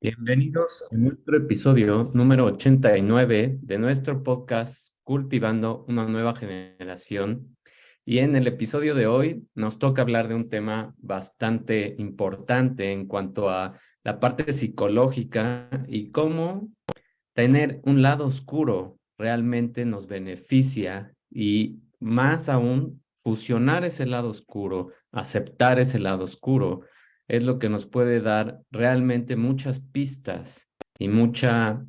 Bienvenidos a nuestro episodio número 89 de nuestro podcast Cultivando una nueva generación. Y en el episodio de hoy nos toca hablar de un tema bastante importante en cuanto a la parte psicológica y cómo tener un lado oscuro realmente nos beneficia y más aún fusionar ese lado oscuro, aceptar ese lado oscuro, es lo que nos puede dar realmente muchas pistas y mucha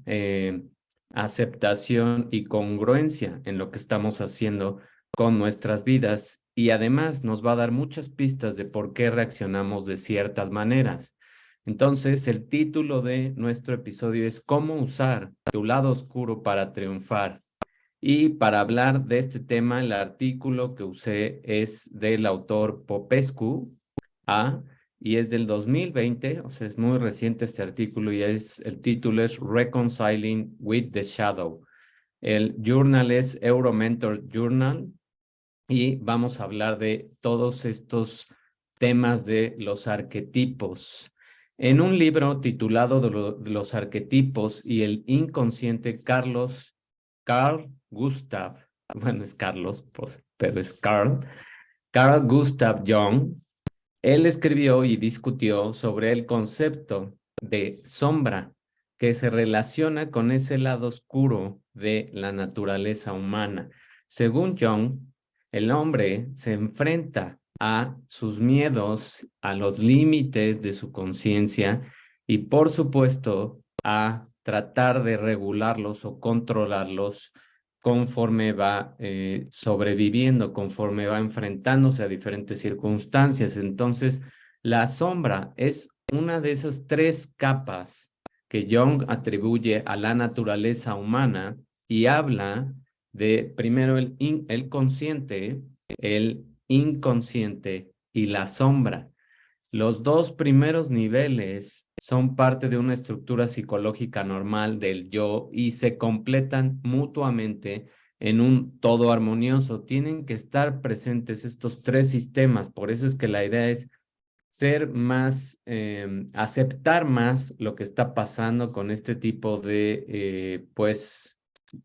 aceptación y congruencia en lo que estamos haciendo con nuestras vidas y además nos va a dar muchas pistas de por qué reaccionamos de ciertas maneras. Entonces, el título de nuestro episodio es ¿Cómo usar tu lado oscuro para triunfar? Y para hablar de este tema, el artículo que usé es del autor Popescu A y es del 2020, o sea, es muy reciente este artículo y el título es Reconciling with the Shadow. El journal es Euromentor Journal y vamos a hablar de todos estos temas de los arquetipos. En un libro titulado de los arquetipos y el inconsciente, Carl Gustav, bueno, es Carlos, pues, pero es Carl Gustav Jung, él escribió y discutió sobre el concepto de sombra que se relaciona con ese lado oscuro de la naturaleza humana. Según Jung, el hombre se enfrenta a sus miedos, a los límites de su conciencia y, por supuesto, a tratar de regularlos o controlarlos conforme va sobreviviendo, conforme va enfrentándose a diferentes circunstancias. Entonces, la sombra es una de esas tres capas que Jung atribuye a la naturaleza humana y habla de primero el consciente, el inconsciente y la sombra. Los dos primeros niveles son parte de una estructura psicológica normal del yo y se completan mutuamente en un todo armonioso. Tienen que estar presentes estos tres sistemas. Por eso es que la idea es ser más, aceptar más lo que está pasando con este tipo de, pues,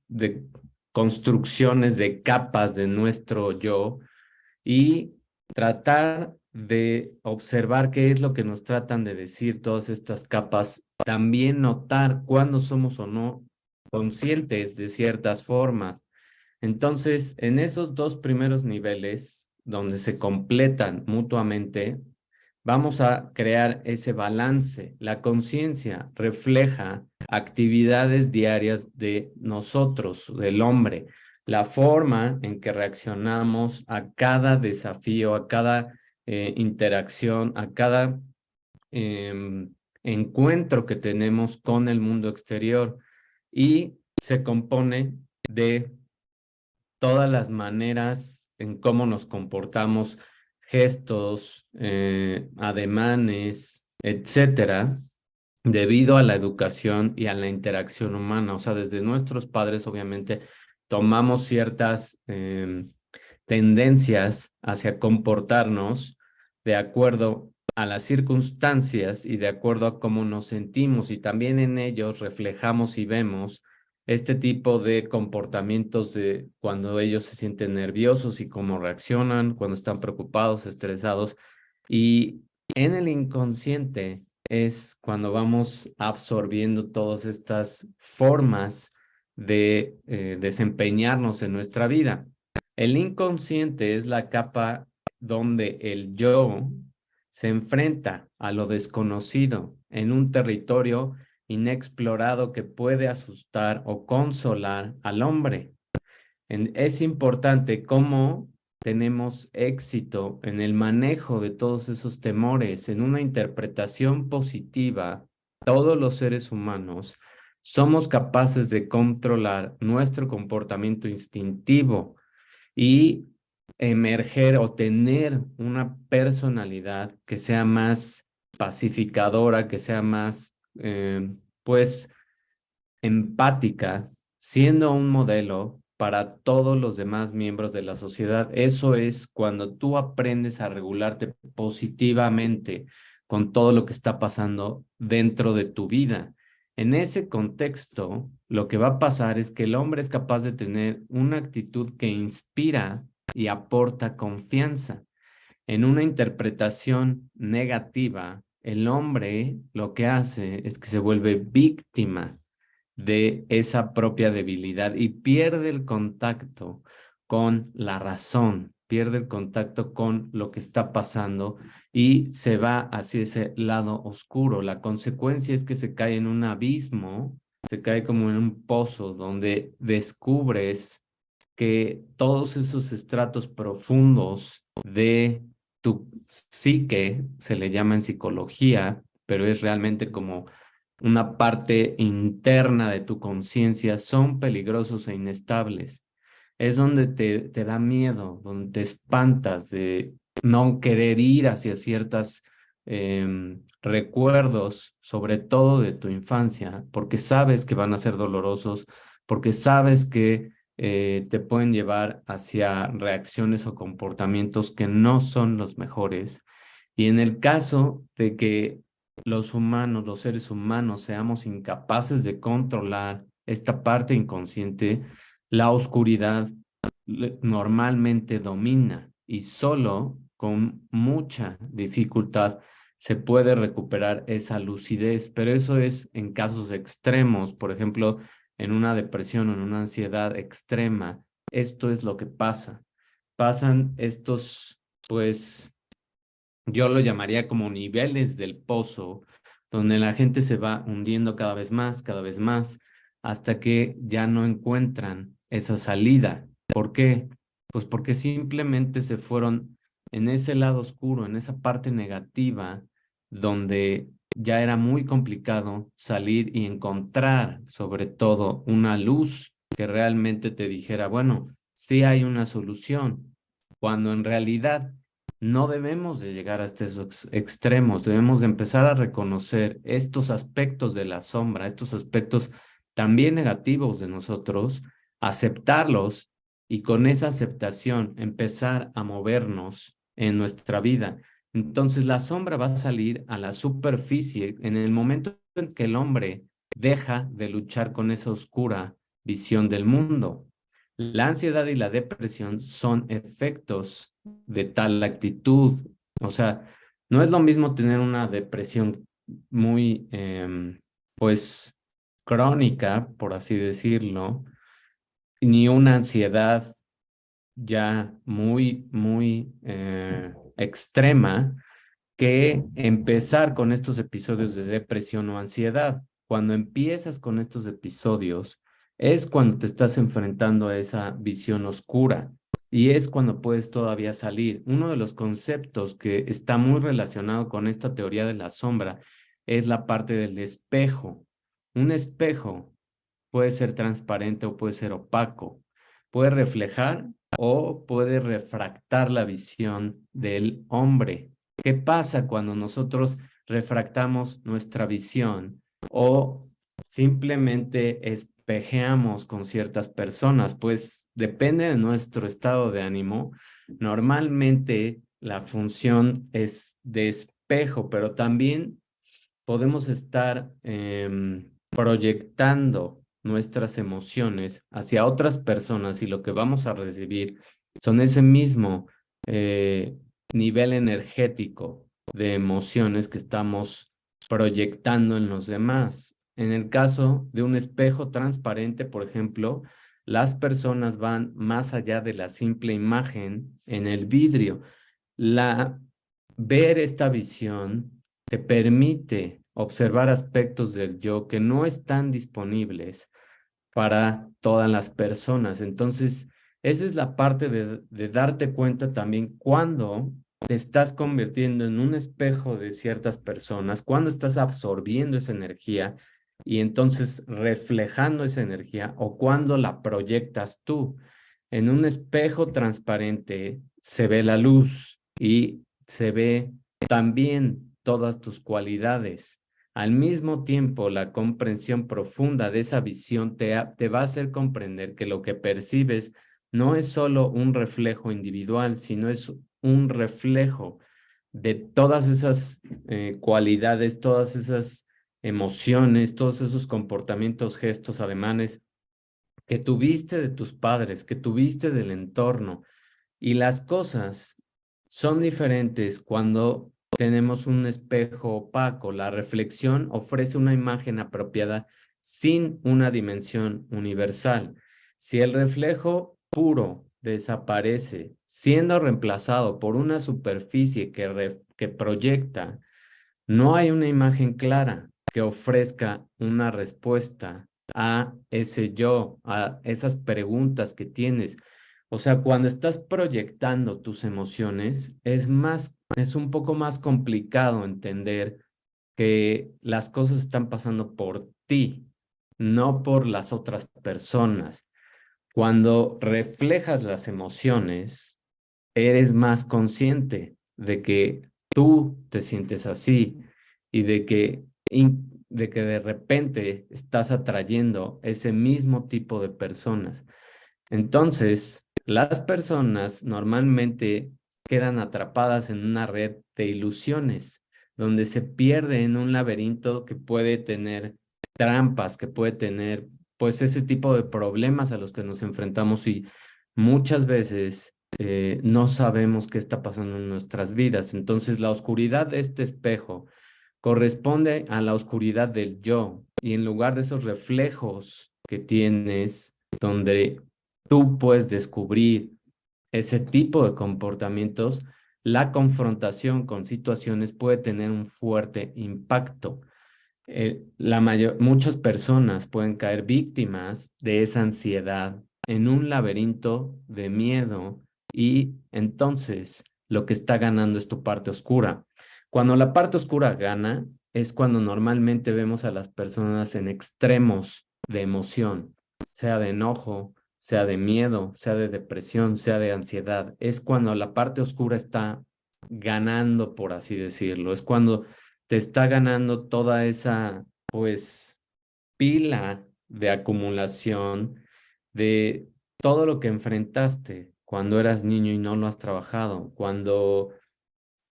de construcciones, de capas de nuestro yo y tratar de observar qué es lo que nos tratan de decir todas estas capas, también notar cuándo somos o no conscientes de ciertas formas. Entonces, en esos dos primeros niveles, donde se completan mutuamente, vamos a crear ese balance. La conciencia refleja actividades diarias de nosotros, del hombre, la forma en que reaccionamos a cada desafío, a cada interacción, a cada eh, encuentro que tenemos con el mundo exterior y se compone de todas las maneras en cómo nos comportamos, gestos, ademanes, etcétera, debido a la educación y a la interacción humana. O sea, desde nuestros padres, obviamente, tomamos ciertas tendencias hacia comportarnos de acuerdo a las circunstancias y de acuerdo a cómo nos sentimos, y también en ellos reflejamos y vemos este tipo de comportamientos de cuando ellos se sienten nerviosos y cómo reaccionan, cuando están preocupados, estresados. Y en el inconsciente es cuando vamos absorbiendo todas estas formas de desempeñarnos en nuestra vida. El inconsciente es la capa donde el yo se enfrenta a lo desconocido en un territorio inexplorado que puede asustar o consolar al hombre. Es importante cómo tenemos éxito en el manejo de todos esos temores, en una interpretación positiva. Todos los seres humanos somos capaces de controlar nuestro comportamiento instintivo y emerger o tener una personalidad que sea más pacificadora, que sea más, pues, empática, siendo un modelo para todos los demás miembros de la sociedad. Eso es cuando tú aprendes a regularte positivamente, con todo lo que está pasando dentro de tu vida. En ese contexto, lo que va a pasar es que el hombre es capaz de tener una actitud que inspira y aporta confianza. En una interpretación negativa, el hombre lo que hace es que se vuelve víctima de esa propia debilidad y pierde el contacto con la razón, pierde el contacto con lo que está pasando y se va hacia ese lado oscuro. La consecuencia es que se cae en un abismo, se cae como en un pozo donde descubres que todos esos estratos profundos de tu psique, se le llama en psicología, pero es realmente como una parte interna de tu conciencia, son peligrosos e inestables. Es donde te da miedo, donde te espantas de no querer ir hacia ciertos recuerdos, sobre todo de tu infancia, porque sabes que van a ser dolorosos, porque sabes que te pueden llevar hacia reacciones o comportamientos que no son los mejores. Y en el caso de que los humanos, los seres humanos, seamos incapaces de controlar esta parte inconsciente, la oscuridad normalmente domina y solo con mucha dificultad se puede recuperar esa lucidez, pero eso es en casos extremos, por ejemplo, en una depresión o en una ansiedad extrema. Esto es lo que pasa. Pasan estos, pues, yo lo llamaría como niveles del pozo, donde la gente se va hundiendo cada vez más, hasta que ya no encuentran esa salida. ¿Por qué? Pues porque simplemente se fueron en ese lado oscuro, en esa parte negativa, donde ya era muy complicado salir y encontrar, sobre todo, una luz que realmente te dijera, bueno, sí hay una solución, cuando en realidad no debemos de llegar hasta esos extremos, debemos de empezar a reconocer estos aspectos de la sombra, estos aspectos también negativos de nosotros, aceptarlos y con esa aceptación empezar a movernos en nuestra vida. Entonces la sombra va a salir a la superficie en el momento en que el hombre deja de luchar con esa oscura visión del mundo. La ansiedad y la depresión son efectos de tal actitud. O sea, no es lo mismo tener una depresión muy, pues, crónica, por así decirlo, ni una ansiedad ya muy extrema, que empezar con estos episodios de depresión o ansiedad. Cuando empiezas con estos episodios, es cuando te estás enfrentando a esa visión oscura y es cuando puedes todavía salir. Uno de los conceptos que está muy relacionado con esta teoría de la sombra es la parte del espejo. Un espejo puede ser transparente o puede ser opaco, puede reflejar o puede refractar la visión del hombre. ¿Qué pasa cuando nosotros refractamos nuestra visión o simplemente espejeamos con ciertas personas? Pues depende de nuestro estado de ánimo. Normalmente la función es de espejo, pero también podemos estar proyectando nuestras emociones hacia otras personas y lo que vamos a recibir son ese mismo eh, nivel energético de emociones que estamos proyectando en los demás. En el caso de un espejo transparente, por ejemplo, las personas van más allá de la simple imagen en el vidrio. Ver esta visión te permite observar aspectos del yo que no están disponibles para todas las personas. Entonces, esa es la parte de darte cuenta también cuando te estás convirtiendo en un espejo de ciertas personas, cuando estás absorbiendo esa energía y entonces reflejando esa energía o cuando la proyectas tú. En un espejo transparente se ve la luz y se ve también todas tus cualidades. Al mismo tiempo, la comprensión profunda de esa visión te va a hacer comprender que lo que percibes no es solo un reflejo individual, sino es un reflejo de todas esas cualidades, todas esas emociones, todos esos comportamientos, gestos, ademanes que tuviste de tus padres, que tuviste del entorno. Y las cosas son diferentes cuando tenemos un espejo opaco. La reflexión ofrece una imagen apropiada sin una dimensión universal. Si el reflejo puro desaparece, siendo reemplazado por una superficie que proyecta, no hay una imagen clara que ofrezca una respuesta a ese yo, a esas preguntas que tienes. O sea, cuando estás proyectando tus emociones, es un poco más complicado entender que las cosas están pasando por ti, no por las otras personas. Cuando reflejas las emociones, eres más consciente de que tú te sientes así y de que de repente estás atrayendo ese mismo tipo de personas. Entonces, las personas normalmente quedan atrapadas en una red de ilusiones, donde se pierde en un laberinto que puede tener trampas, que puede tener pues ese tipo de problemas a los que nos enfrentamos y muchas veces no sabemos qué está pasando en nuestras vidas. Entonces, la oscuridad de este espejo corresponde a la oscuridad del yo y en lugar de esos reflejos que tienes, donde tú puedes descubrir ese tipo de comportamientos, la confrontación con situaciones puede tener un fuerte impacto. Muchas personas pueden caer víctimas de esa ansiedad en un laberinto de miedo y entonces lo que está ganando es tu parte oscura. Cuando la parte oscura gana es cuando normalmente vemos a las personas en extremos de emoción, sea de enojo, sea de miedo, sea de depresión, sea de ansiedad. Es cuando la parte oscura está ganando, por así decirlo. Es cuando te está ganando toda esa, pues, pila de acumulación de todo lo que enfrentaste cuando eras niño y no lo has trabajado, cuando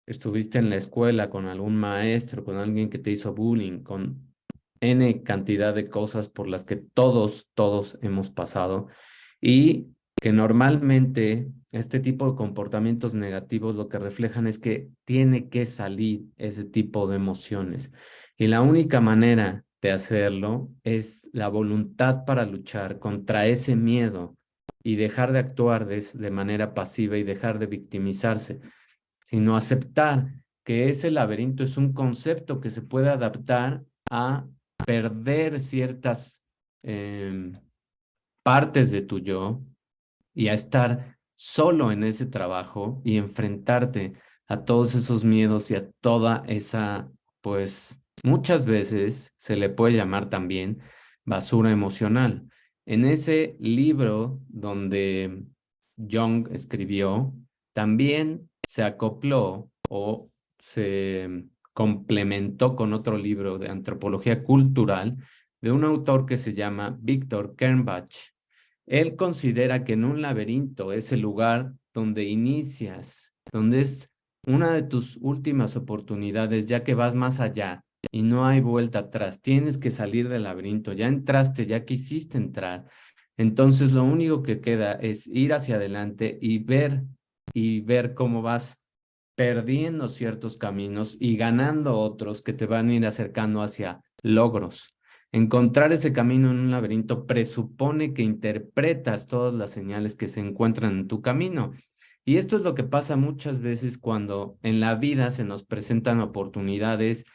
estuviste en la escuela con algún maestro, con alguien que te hizo bullying, con N cantidad de cosas por las que todos hemos pasado y que normalmente este tipo de comportamientos negativos lo que reflejan es que tiene que salir ese tipo de emociones. Y la única manera de hacerlo es la voluntad para luchar contra ese miedo y dejar de actuar de manera pasiva y dejar de victimizarse, sino aceptar que ese laberinto es un concepto que se puede adaptar a perder ciertas em, partes de tu yo y a estar solo en ese trabajo y enfrentarte a todos esos miedos y a toda esa, pues muchas veces se le puede llamar también basura emocional. En ese libro donde Jung escribió, también se acopló o se complementó con otro libro de antropología cultural de un autor que se llama Víctor Kernbach. Él considera que en un laberinto es el lugar donde inicias, donde es una de tus últimas oportunidades, ya que vas más allá y no hay vuelta atrás. Tienes que salir del laberinto. Ya entraste, ya quisiste entrar. Entonces lo único que queda es ir hacia adelante y ver cómo vas perdiendo ciertos caminos y ganando otros que te van a ir acercando hacia logros. Encontrar ese camino en un laberinto presupone que interpretas todas las señales que se encuentran en tu camino. Y esto es lo que pasa muchas veces cuando en la vida se nos presentan oportunidades,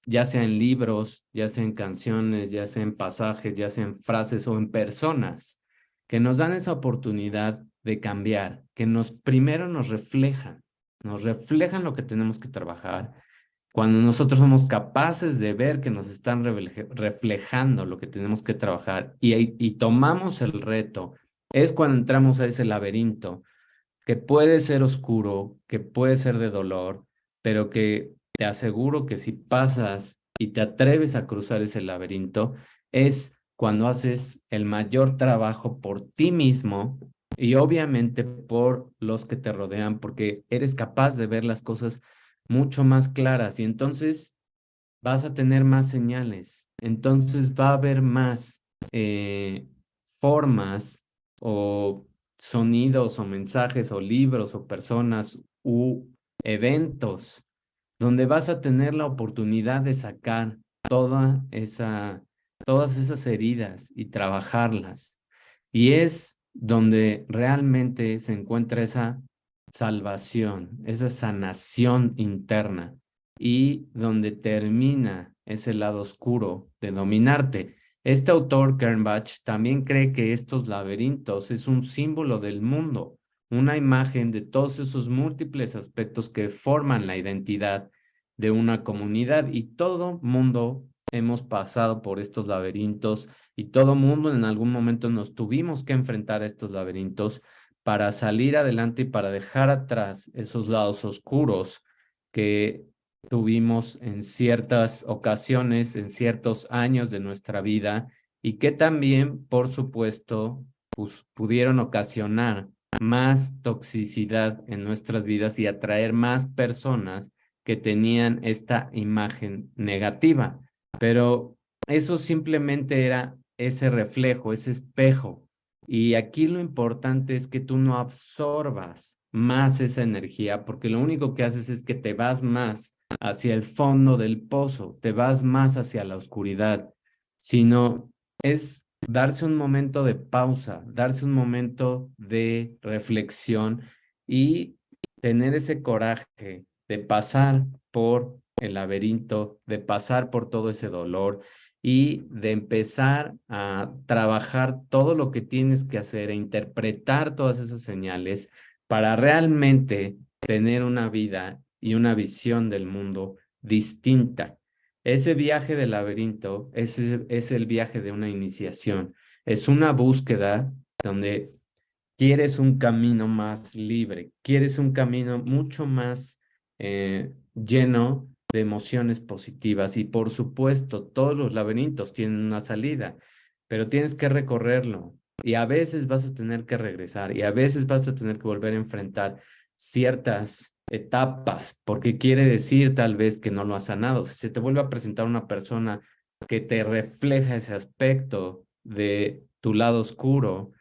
ya sea en libros, ya sea en canciones, ya sea en pasajes, ya sea en frases o en personas, que nos dan esa oportunidad de cambiar, que primero nos reflejan lo que tenemos que trabajar. Cuando nosotros somos capaces de ver que nos están reflejando lo que tenemos que trabajar y tomamos el reto, es cuando entramos a ese laberinto que puede ser oscuro, que puede ser de dolor, pero que te aseguro que si pasas y te atreves a cruzar ese laberinto, es cuando haces el mayor trabajo por ti mismo y obviamente por los que te rodean, porque eres capaz de ver las cosas mucho más claras y entonces vas a tener más señales. Entonces va a haber más formas o sonidos o mensajes o libros o personas u eventos donde vas a tener la oportunidad de sacar todas esas heridas y trabajarlas. Y es donde realmente se encuentra esa salvación, esa sanación interna y donde termina ese lado oscuro de dominarte. Este autor, Kernbach, también cree que estos laberintos es un símbolo del mundo, una imagen de todos esos múltiples aspectos que forman la identidad de una comunidad y todo mundo hemos pasado por estos laberintos y todo mundo en algún momento nos tuvimos que enfrentar a estos laberintos para salir adelante y para dejar atrás esos lados oscuros que tuvimos en ciertas ocasiones, en ciertos años de nuestra vida y que también, por supuesto, pues, pudieron ocasionar más toxicidad en nuestras vidas y atraer más personas que tenían esta imagen negativa. Pero eso simplemente era ese reflejo, ese espejo. Y aquí lo importante es que tú no absorbas más esa energía, porque lo único que haces es que te vas más hacia el fondo del pozo, te vas más hacia la oscuridad, sino es darse un momento de pausa, darse un momento de reflexión y tener ese coraje de pasar por el laberinto, de pasar por todo ese dolor y de empezar a trabajar todo lo que tienes que hacer e interpretar todas esas señales para realmente tener una vida y una visión del mundo distinta. Ese viaje del laberinto es el viaje de una iniciación, es una búsqueda donde quieres un camino más libre, quieres un camino mucho más lleno de emociones positivas y por supuesto todos los laberintos tienen una salida, pero tienes que recorrerlo y a veces vas a tener que regresar y a veces vas a tener que volver a enfrentar ciertas etapas porque quiere decir tal vez que no lo has sanado. Si se te vuelve a presentar una persona que te refleja ese aspecto de tu lado oscuro,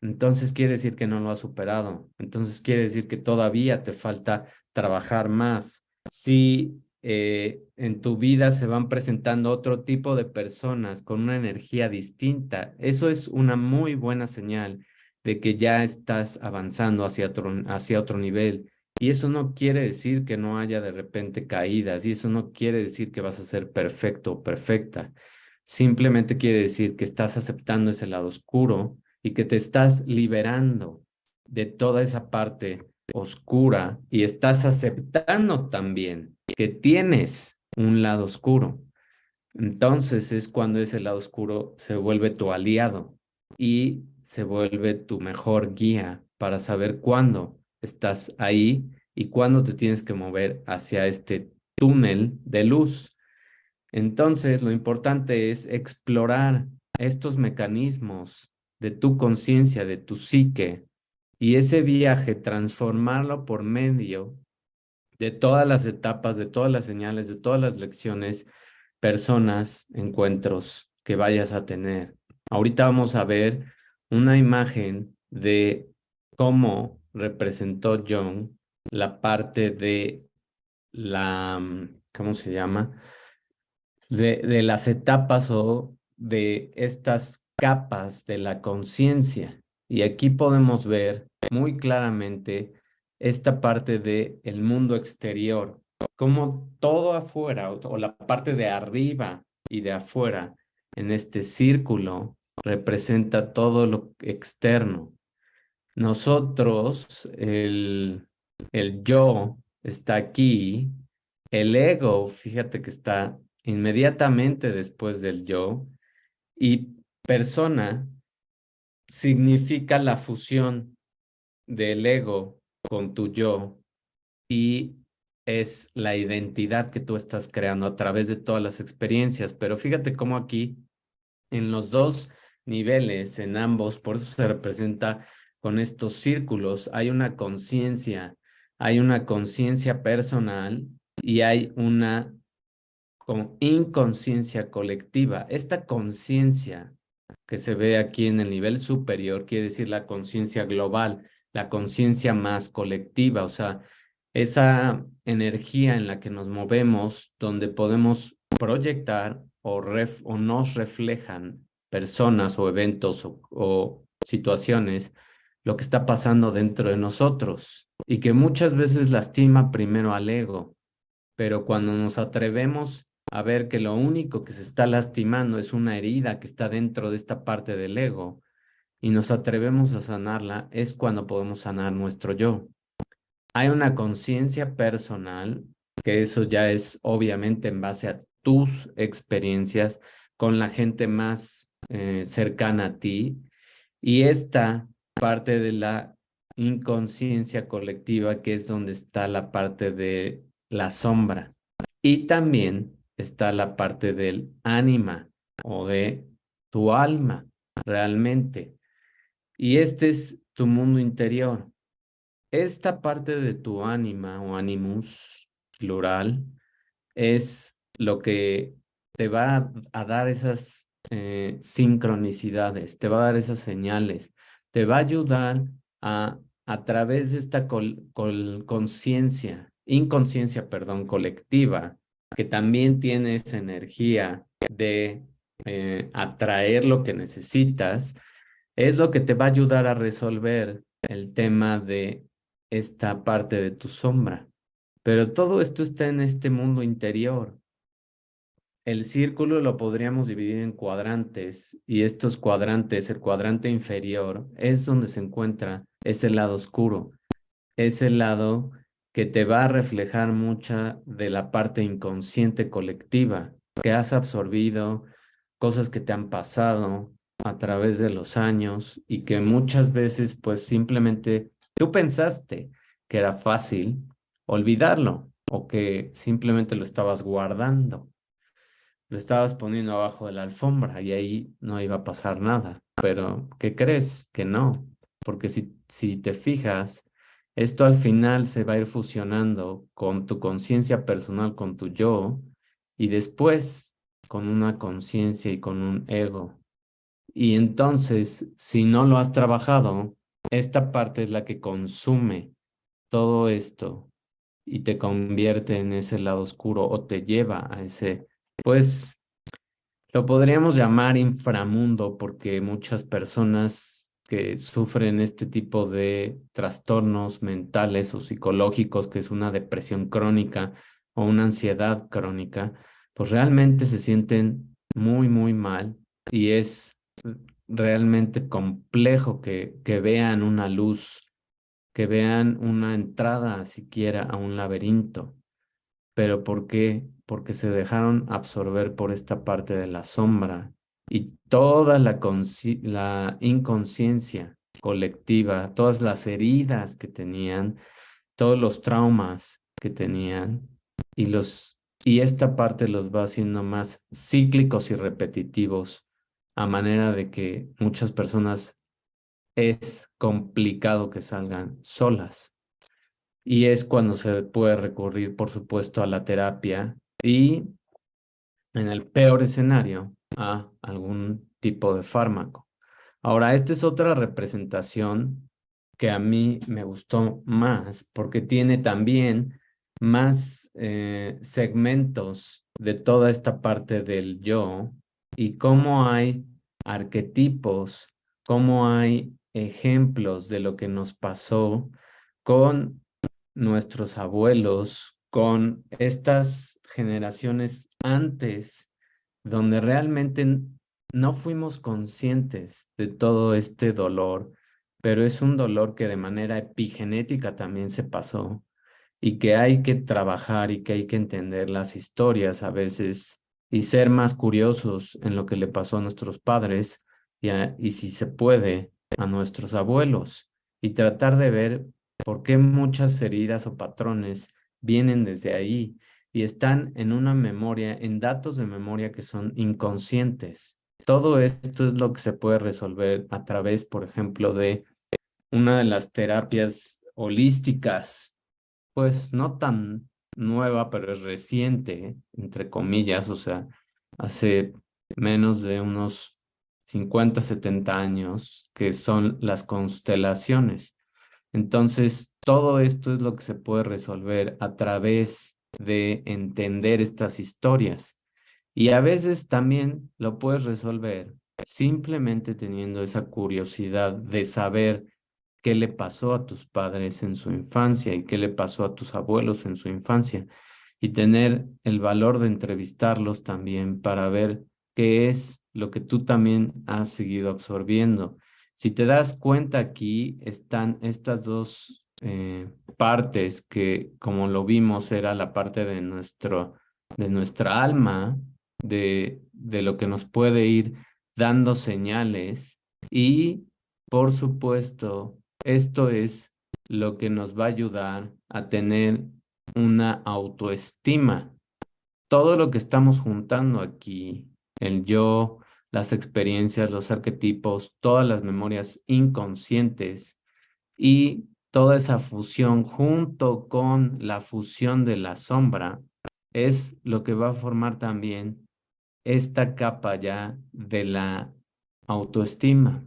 entonces quiere decir que no lo has superado. Entonces quiere decir que todavía te falta trabajar más. Si en tu vida se van presentando otro tipo de personas con una energía distinta, eso es una muy buena señal de que ya estás avanzando hacia otro nivel. Y eso no quiere decir que no haya de repente caídas, y eso no quiere decir que vas a ser perfecto o perfecta. Simplemente quiere decir que estás aceptando ese lado oscuro y que te estás liberando de toda esa parte oscura y estás aceptando también que tienes un lado oscuro. Entonces es cuando ese lado oscuro se vuelve tu aliado y se vuelve tu mejor guía para saber cuándo estás ahí y cuándo te tienes que mover hacia este túnel de luz. Entonces, lo importante es explorar estos mecanismos de tu conciencia, de tu psique, y ese viaje transformarlo por medio de todas las etapas, de todas las señales, de todas las lecciones, personas, encuentros que vayas a tener. Ahorita vamos a ver una imagen de cómo representó Jung la parte de ¿cómo se llama? De las etapas o de estas capas de la conciencia. Y aquí podemos ver muy claramente esta parte de el mundo exterior, como todo afuera o la parte de arriba y de afuera en este círculo representa todo lo externo. Nosotros, el yo está aquí, el ego, fíjate que está inmediatamente después del yo, y persona significa la fusión del ego con tu yo y es la identidad que tú estás creando a través de todas las experiencias. Pero fíjate cómo aquí en los dos niveles, en ambos, por eso se representa con estos círculos, hay una conciencia personal y hay una inconsciencia colectiva. Esta conciencia que se ve aquí en el nivel superior quiere decir la conciencia global, la conciencia más colectiva, o sea, esa energía en la que nos movemos, donde podemos proyectar o nos reflejan personas o eventos o situaciones, lo que está pasando dentro de nosotros y que muchas veces lastima primero al ego, pero cuando nos atrevemos a ver que lo único que se está lastimando es una herida que está dentro de esta parte del ego y nos atrevemos a sanarla, es cuando podemos sanar nuestro yo. Hay una conciencia personal, que eso ya es obviamente en base a tus experiencias con la gente más cercana a ti, y esta parte de la inconsciencia colectiva, que es donde está la parte de la sombra. Y también está la parte del ánima o de tu alma, realmente. Y este es tu mundo interior. Esta parte de tu ánima o animus plural es lo que te va a dar esas sincronicidades, te va a dar esas señales, te va a ayudar a través de esta conciencia, inconsciencia, perdón, colectiva, que también tiene esa energía de atraer lo que necesitas, es lo que te va a ayudar a resolver el tema de esta parte de tu sombra. Pero todo esto está en este mundo interior. El círculo lo podríamos dividir en cuadrantes y estos cuadrantes, el cuadrante inferior, es donde se encuentra ese lado oscuro, ese lado que te va a reflejar mucha de la parte inconsciente colectiva que has absorbido, cosas que te han pasado a través de los años y que muchas veces pues simplemente tú pensaste que era fácil olvidarlo o que simplemente lo estabas guardando, lo estabas poniendo abajo de la alfombra y ahí no iba a pasar nada. Pero, ¿qué crees? Que no, porque si te fijas, esto al final se va a ir fusionando con tu conciencia personal, con tu yo, y después con una conciencia y con un ego. Y entonces, si no lo has trabajado, esta parte es la que consume todo esto y te convierte en ese lado oscuro o te lleva a ese, pues lo podríamos llamar inframundo porque muchas personas que sufren este tipo de trastornos mentales o psicológicos, que es una depresión crónica o una ansiedad crónica, pues realmente se sienten muy, muy mal y es realmente complejo que vean una luz, que vean una entrada siquiera a un laberinto. ¿Pero por qué? Porque se dejaron absorber por esta parte de la sombra y toda la inconsciencia colectiva, todas las heridas que tenían, todos los traumas que tenían y esta parte los va haciendo más cíclicos y repetitivos a manera de que muchas personas es complicado que salgan solas. Y es cuando se puede recurrir, por supuesto, a la terapia y, en el peor escenario, a algún tipo de fármaco. Ahora, esta es otra representación que a mí me gustó más porque tiene también más segmentos de toda esta parte del yo y cómo hay arquetipos, cómo hay ejemplos de lo que nos pasó con nuestros abuelos, con estas generaciones antes, donde realmente no fuimos conscientes de todo este dolor, pero es un dolor que de manera epigenética también se pasó y que hay que trabajar y que hay que entender las historias a veces y ser más curiosos en lo que le pasó a nuestros padres y si se puede a nuestros abuelos y tratar de ver por qué muchas heridas o patrones vienen desde ahí y están en una memoria, en datos de memoria que son inconscientes. Todo esto es lo que se puede resolver a través, por ejemplo, de una de las terapias holísticas, pues no tan nueva, pero es reciente, entre comillas, o sea, hace menos de unos 50, 70 años, que son las constelaciones. Entonces, todo esto es lo que se puede resolver a través de entender estas historias. Y a veces también lo puedes resolver simplemente teniendo esa curiosidad de saber qué le pasó a tus padres en su infancia y qué le pasó a tus abuelos en su infancia. Y tener el valor de entrevistarlos también para ver qué es lo que tú también has seguido absorbiendo. Si te das cuenta, aquí están estas dos partes que, como lo vimos, era la parte de nuestra alma, de lo que nos puede ir dando señales y, por supuesto, esto es lo que nos va a ayudar a tener una autoestima. Todo lo que estamos juntando aquí, el yo, las experiencias, los arquetipos, todas las memorias inconscientes y toda esa fusión junto con la fusión de la sombra es lo que va a formar también esta capa ya de la autoestima.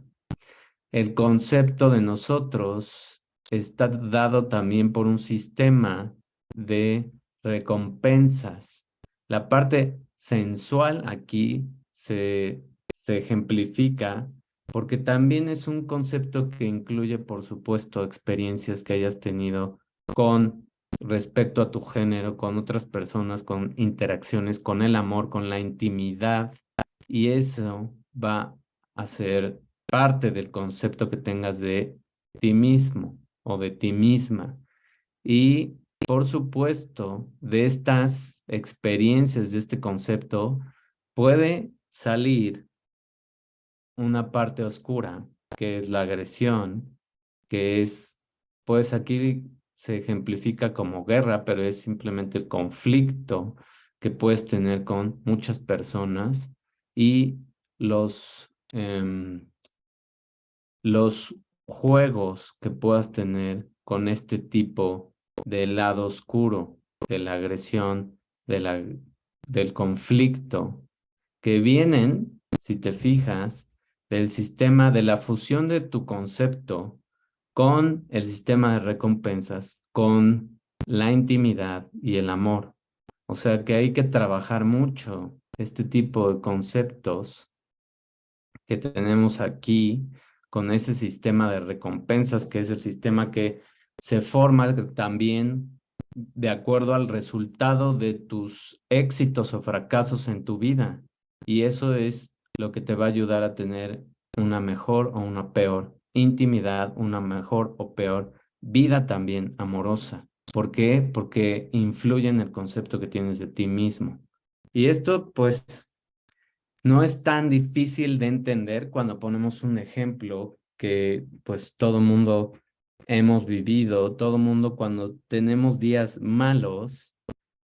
El concepto de nosotros está dado también por un sistema de recompensas. La parte sensual aquí se ejemplifica porque también es un concepto que incluye, por supuesto, experiencias que hayas tenido con respecto a tu género, con otras personas, con interacciones, con el amor, con la intimidad, y eso va a ser parte del concepto que tengas de ti mismo o de ti misma. Y por supuesto, de estas experiencias, de este concepto, puede salir una parte oscura, que es la agresión, que es, pues aquí se ejemplifica como guerra, pero es simplemente el conflicto que puedes tener con muchas personas y los, los juegos que puedas tener con este tipo de lado oscuro, de la agresión, del conflicto, que vienen, si te fijas, del sistema de la fusión de tu concepto con el sistema de recompensas, con la intimidad y el amor. O sea que hay que trabajar mucho este tipo de conceptos que tenemos aquí con ese sistema de recompensas, que es el sistema que se forma también de acuerdo al resultado de tus éxitos o fracasos en tu vida. Y eso es lo que te va a ayudar a tener una mejor o una peor intimidad, una mejor o peor vida también amorosa. ¿Por qué? Porque influye en el concepto que tienes de ti mismo. Y esto, pues, no es tan difícil de entender cuando ponemos un ejemplo que pues todo mundo hemos vivido, todo mundo cuando tenemos días malos,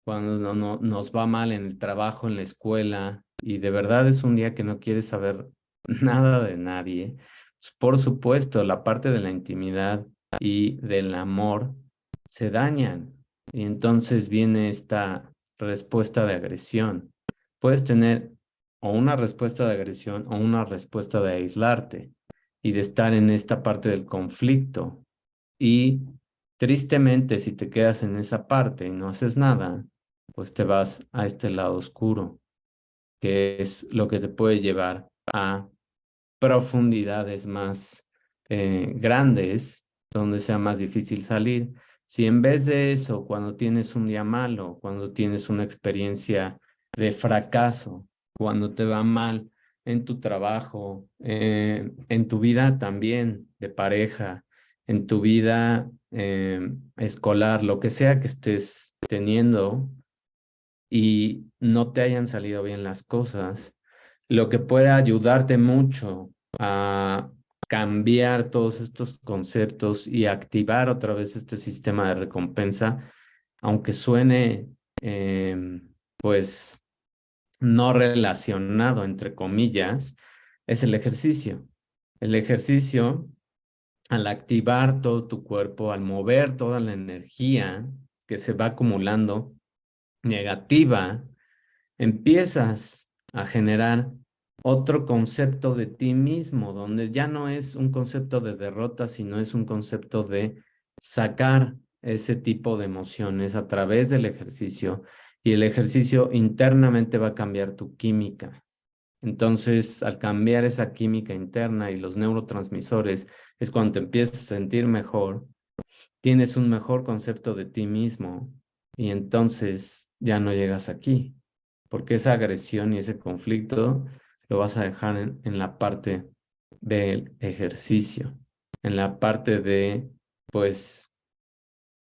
cuando nos va mal en el trabajo, en la escuela, y de verdad es un día que no quieres saber nada de nadie. Pues, por supuesto, la parte de la intimidad y del amor se dañan y entonces viene esta respuesta de agresión. Puedes tener o una respuesta de agresión o una respuesta de aislarte y de estar en esta parte del conflicto. Y tristemente, si te quedas en esa parte y no haces nada, pues te vas a este lado oscuro, que es lo que te puede llevar a profundidades más grandes, donde sea más difícil salir. Si en vez de eso, cuando tienes un día malo, cuando tienes una experiencia de fracaso, cuando te va mal en tu trabajo, en tu vida también de pareja, en tu vida escolar, lo que sea que estés teniendo y no te hayan salido bien las cosas, lo que puede ayudarte mucho a cambiar todos estos conceptos y activar otra vez este sistema de recompensa, aunque suene pues no relacionado, entre comillas, es el ejercicio. El ejercicio, al activar todo tu cuerpo, al mover toda la energía, que se va acumulando negativa, empiezas a generar otro concepto de ti mismo, donde ya no es un concepto de derrota, sino es un concepto de sacar ese tipo de emociones a través del ejercicio, y el ejercicio internamente va a cambiar tu química. Entonces, al cambiar esa química interna y los neurotransmisores, es cuando te empiezas a sentir mejor, tienes un mejor concepto de ti mismo y entonces ya no llegas aquí, porque esa agresión y ese conflicto lo vas a dejar en la parte del ejercicio, en la parte de, pues,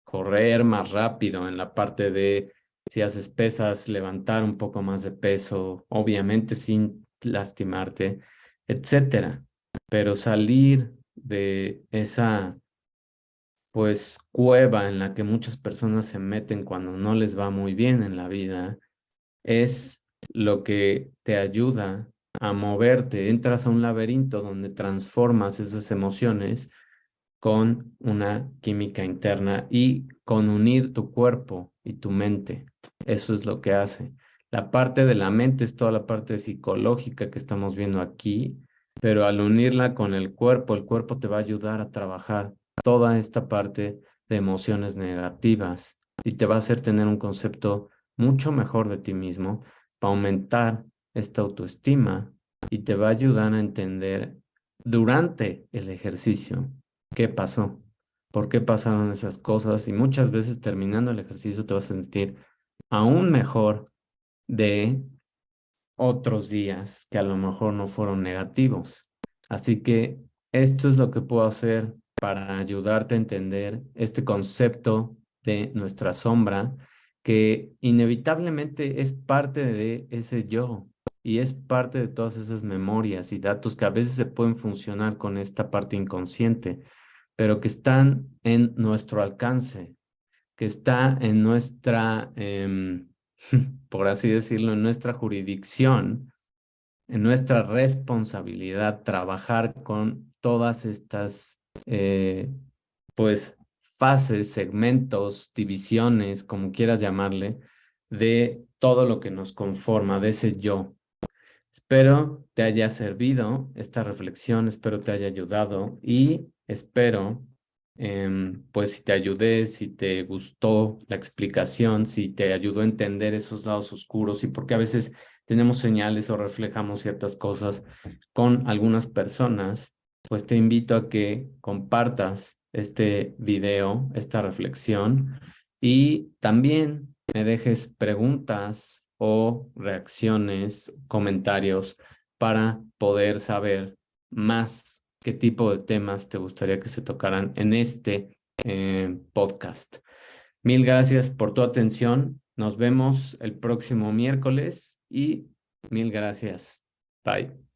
correr más rápido, en la parte de, si haces pesas, levantar un poco más de peso, obviamente sin lastimarte, etcétera. Pero salir de esa, pues, cueva en la que muchas personas se meten cuando no les va muy bien en la vida es lo que te ayuda a moverte. Entras a un laberinto donde transformas esas emociones con una química interna y con unir tu cuerpo y tu mente. Eso es lo que hace. La parte de la mente es toda la parte psicológica que estamos viendo aquí, pero al unirla con el cuerpo te va a ayudar a trabajar toda esta parte de emociones negativas y te va a hacer tener un concepto mucho mejor de ti mismo, para aumentar esta autoestima y te va a ayudar a entender durante el ejercicio qué pasó, por qué pasaron esas cosas, y muchas veces terminando el ejercicio te vas a sentir aún mejor de otros días que a lo mejor no fueron negativos. Así que esto es lo que puedo hacer para ayudarte a entender este concepto de nuestra sombra, que inevitablemente es parte de ese yo y es parte de todas esas memorias y datos que a veces se pueden funcionar con esta parte inconsciente, pero que están en nuestro alcance, que está en nuestra, por así decirlo, en nuestra jurisdicción, en nuestra responsabilidad trabajar con todas estas, pues, fases, segmentos, divisiones, como quieras llamarle, de todo lo que nos conforma, de ese yo. Espero te haya servido esta reflexión, espero te haya ayudado y espero, pues si te ayudé, si te gustó la explicación, si te ayudó a entender esos lados oscuros y por qué a veces tenemos señales o reflejamos ciertas cosas con algunas personas, pues te invito a que compartas este video, esta reflexión, y también me dejes preguntas o reacciones, comentarios para poder saber más qué tipo de temas te gustaría que se tocaran en este podcast. Mil gracias por tu atención. Nos vemos el próximo miércoles y mil gracias. Bye.